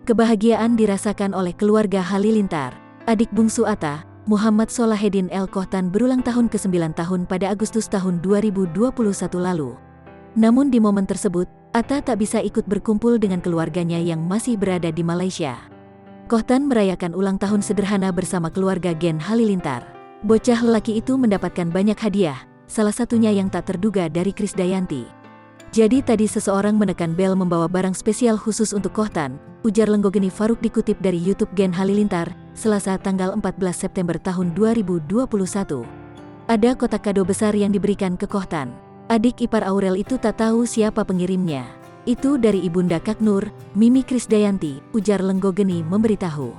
Kebahagiaan dirasakan oleh keluarga Halilintar. Adik bungsu Atta, Muhammad Solaheddin El Kohtan berulang tahun ke-9 tahun pada Agustus tahun 2021 lalu. Namun di momen tersebut, Atta tak bisa ikut berkumpul dengan keluarganya yang masih berada di Malaysia. Kohtan merayakan ulang tahun sederhana bersama keluarga Gen Halilintar. Bocah lelaki itu mendapatkan banyak hadiah, salah satunya yang tak terduga dari Krisdayanti. Jadi tadi seseorang menekan bel membawa barang spesial khusus untuk Kohtan, ujar Lenggogeni Faruk dikutip dari YouTube Gen Halilintar, Selasa tanggal 14 September tahun 2021. Ada kotak kado besar yang diberikan ke Kohtan. Adik ipar Aurel itu tak tahu siapa pengirimnya. Itu dari ibunda Kak Nur, Mimi Krisdayanti, ujar Lenggogeni memberitahu.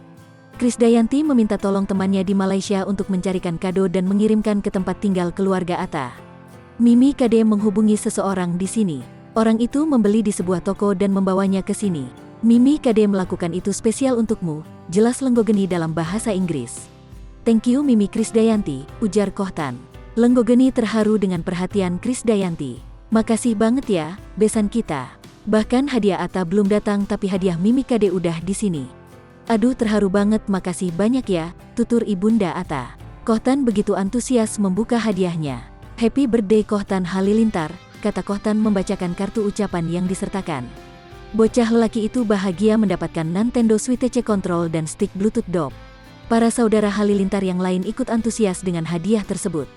Krisdayanti meminta tolong temannya di Malaysia untuk mencarikan kado dan mengirimkan ke tempat tinggal keluarga Atta. Mimi Kade menghubungi seseorang di sini. Orang itu membeli di sebuah toko dan membawanya ke sini. Mimi Kade melakukan itu spesial untukmu, jelas Lenggogeni dalam bahasa Inggris. Thank you Mimi Krisdayanti, ujar Kohtan. Lenggogeni terharu dengan perhatian Krisdayanti. Makasih banget ya, besan kita. Bahkan hadiah Atta belum datang tapi hadiah Mimi Kade udah di sini. Aduh terharu banget, makasih banyak ya, tutur ibunda Atta. Kohtan begitu antusias membuka hadiahnya. Happy birthday Kohtan Halilintar, kata Kohtan membacakan kartu ucapan yang disertakan. Bocah lelaki itu bahagia mendapatkan Nintendo Switch Control dan stick Bluetooth Dock. Para saudara Halilintar yang lain ikut antusias dengan hadiah tersebut.